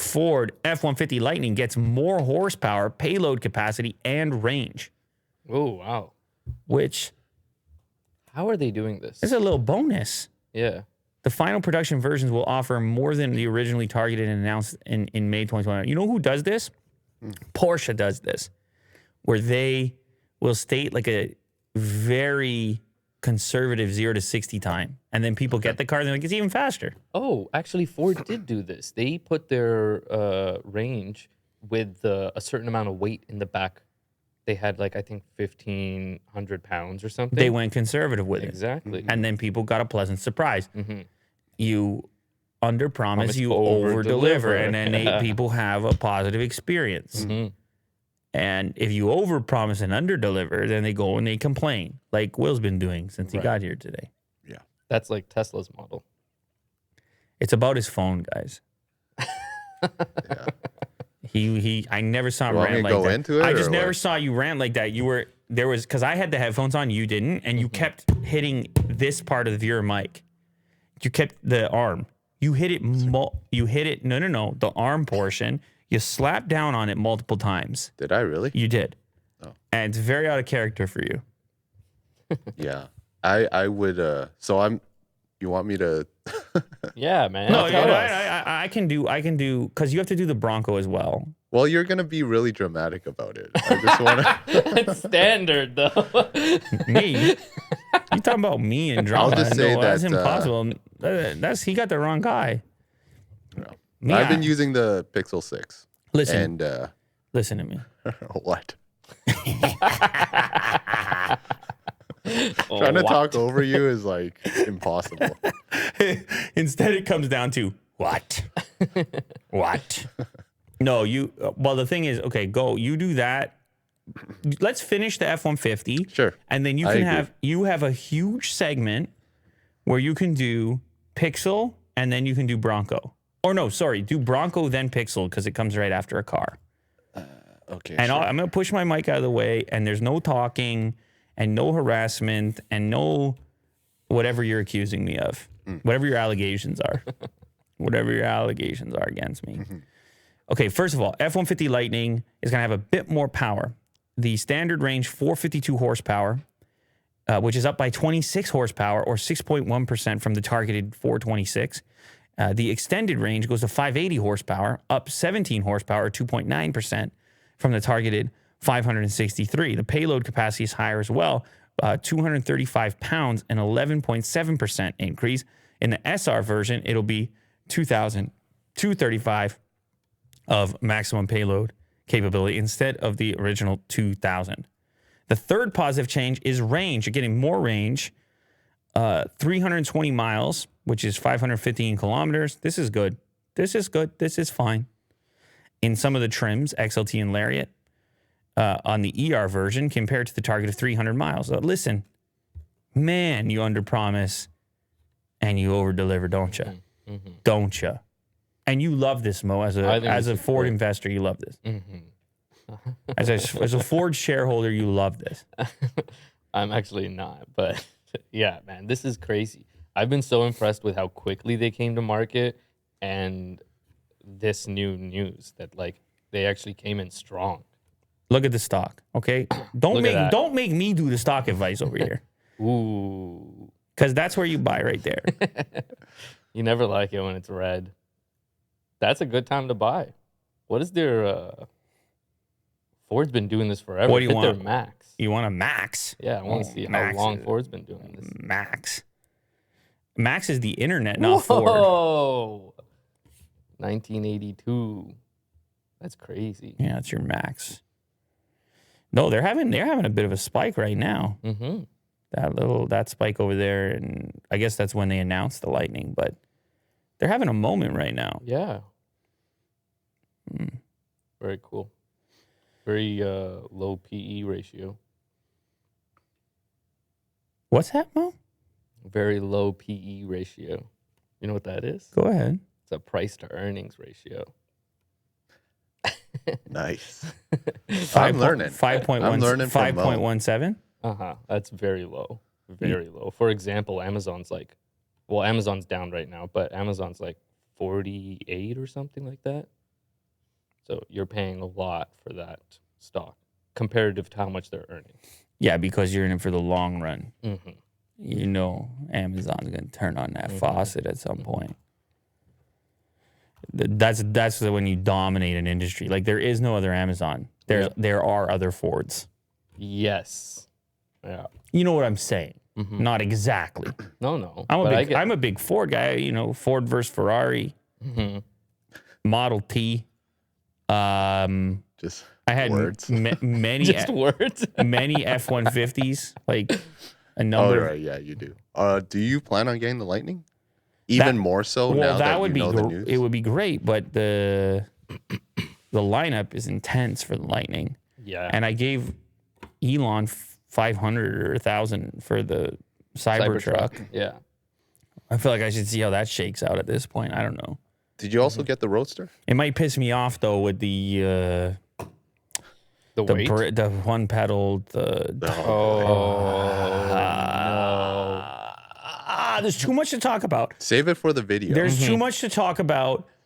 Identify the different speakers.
Speaker 1: Ford F-150 Lightning gets more horsepower, payload capacity, and range,
Speaker 2: Oh, wow.
Speaker 1: which
Speaker 2: How are they doing this?
Speaker 1: is a little bonus.
Speaker 2: Yeah.
Speaker 1: The final production versions will offer more than the originally targeted and announced in May 2021. You know who does this? Porsche does this, where they will state like a very conservative 0 to 60 time, and then people get the car and they're like, it's even faster.
Speaker 2: Oh, actually, Ford did do this. They put their range with a certain amount of weight in the back. They had like, I think 1,500 pounds or something.
Speaker 1: They went conservative with it.
Speaker 2: Exactly.
Speaker 1: And then people got a pleasant surprise. You under promise,
Speaker 2: Promise,
Speaker 1: you
Speaker 2: over
Speaker 1: over deliver,
Speaker 2: deliver.
Speaker 1: and then people have a positive experience. And if you over promise and under deliver, then they go and they complain, like Will's been doing since he got here today.
Speaker 3: Yeah.
Speaker 2: That's like Tesla's model.
Speaker 1: It's about his phone, guys.
Speaker 3: Yeah.
Speaker 1: I never saw him
Speaker 3: You want me
Speaker 1: rant
Speaker 3: to
Speaker 1: like
Speaker 3: go
Speaker 1: that.
Speaker 3: into it,
Speaker 1: I just
Speaker 3: or
Speaker 1: never
Speaker 3: what?
Speaker 1: saw you rant like that. Because I had the headphones on, you didn't, and you kept hitting this part of your mic. You kept the arm. You hit it. No. The arm portion. You slapped down on it multiple times.
Speaker 3: Did I really?
Speaker 1: You did.
Speaker 3: Oh.
Speaker 1: And it's very out of character for you.
Speaker 3: Yeah. I would. So you want me to?
Speaker 2: Yeah, man.
Speaker 1: No,
Speaker 2: Tell us.
Speaker 1: I can do, because you have to do the Bronco as well.
Speaker 3: Well, you're gonna be really dramatic about it. I just want to.
Speaker 2: It's standard, though.
Speaker 1: Me? You talking about me and drama?
Speaker 3: I'll just say
Speaker 1: No, that's
Speaker 3: that,
Speaker 1: impossible. He got the wrong guy. Me,
Speaker 3: I've been using the Pixel 6.
Speaker 1: Listen.
Speaker 3: And
Speaker 1: Listen to me.
Speaker 3: what? Trying to talk over you is like impossible.
Speaker 1: Instead, it comes down to what? What? No, well, the thing is, okay, go. You do that. Let's finish the F-150.
Speaker 3: Sure.
Speaker 1: And then you have a huge segment where you can do Pixel and then you can do Bronco. Or no, sorry, do Bronco then Pixel because it comes right after a car.
Speaker 3: Okay.
Speaker 1: And
Speaker 3: sure.
Speaker 1: I'm going to push my mic out of the way, and there's no talking and no harassment and no whatever you're accusing me of, whatever your allegations are, whatever your allegations are against me. Okay, first of all, F-150 Lightning is going to have a bit more power. The standard range, 452 horsepower, which is up by 26 horsepower or 6.1% from the targeted 426. The extended range goes to 580 horsepower, up 17 horsepower or 2.9% from the targeted 563. The payload capacity is higher as well, 235 pounds, an 11.7% increase. In the SR version, it'll be 2,235 of maximum payload capability instead of the original 2,000. The third positive change is range. You're getting more range, 320 miles, which is 515 kilometers. This is good. This is good. This is fine. In some of the trims, XLT and Lariat, on the ER version compared to the target of 300 miles. So listen, man, you underpromise and you overdeliver, don't you? Don't you? And you love this, Mo. As a Ford investor, you love this. As a Ford shareholder, you love this.
Speaker 2: I'm actually not, but yeah, man, this is crazy. I've been so impressed with how quickly they came to market and this new news that like they actually came in strong.
Speaker 1: Look at the stock, okay? Don't make me do the stock advice over here.
Speaker 2: Ooh.
Speaker 1: Because that's where you buy right there.
Speaker 2: You never like it when it's red. That's a good time to buy. What is their Ford's been doing this forever.
Speaker 1: What do you
Speaker 2: Hit
Speaker 1: want?
Speaker 2: their max.
Speaker 1: You want a max?
Speaker 2: Yeah, I want to see how
Speaker 1: Max
Speaker 2: long
Speaker 1: is-
Speaker 2: Ford's been doing this.
Speaker 1: Max. Max is the internet, not Ford.
Speaker 2: Whoa! 1982. That's crazy.
Speaker 1: Yeah, it's your max. No, they're having a bit of a spike right now.
Speaker 2: Mm-hmm.
Speaker 1: That spike over there, and I guess that's when they announced the Lightning, but they're having a moment right now.
Speaker 2: Yeah. Very cool. Very low PE ratio.
Speaker 1: What's that, Mo?
Speaker 2: Very low PE ratio. You know what that is?
Speaker 1: Go ahead.
Speaker 2: It's a price to earnings ratio.
Speaker 3: Nice. I'm learning.
Speaker 1: 5.1.
Speaker 3: I'm learning from Mo.
Speaker 1: 5.17.
Speaker 2: That's very low. Very low. For example, Amazon's down right now, but Amazon's like 48 or something like that. So you're paying a lot for that stock comparative to how much they're earning.
Speaker 1: Yeah, because you're in it for the long run.
Speaker 2: Mm-hmm.
Speaker 1: You know, Amazon's gonna turn on that faucet at some point. That's when you dominate an industry. Like there is no other Amazon. There are other Fords.
Speaker 2: Yes. Yeah.
Speaker 1: You know what I'm saying? Not exactly.
Speaker 2: No.
Speaker 1: I'm a big Ford guy. You know, Ford versus Ferrari, Model T.
Speaker 3: Just
Speaker 1: I had
Speaker 3: words.
Speaker 1: many
Speaker 2: just words.
Speaker 1: many F-150s. Like a
Speaker 3: Oh,
Speaker 1: number.
Speaker 3: right. Yeah, you do. Do you plan on getting the Lightning? Even more so
Speaker 1: Well,
Speaker 3: now
Speaker 1: that
Speaker 3: that
Speaker 1: would
Speaker 3: you
Speaker 1: be
Speaker 3: know the news?
Speaker 1: it would be great, but the lineup is intense for the Lightning.
Speaker 2: Yeah.
Speaker 1: And I gave Elon 500 or 1,000 for the Cybertruck.
Speaker 2: Yeah.
Speaker 1: I feel like I should see how that shakes out at this point. I don't know.
Speaker 3: Did you also get the Roadster?
Speaker 1: It might piss me off though with
Speaker 2: The weight.
Speaker 1: the one pedal. There's too much to talk about.
Speaker 3: Save it for the video.
Speaker 1: There's too much to talk about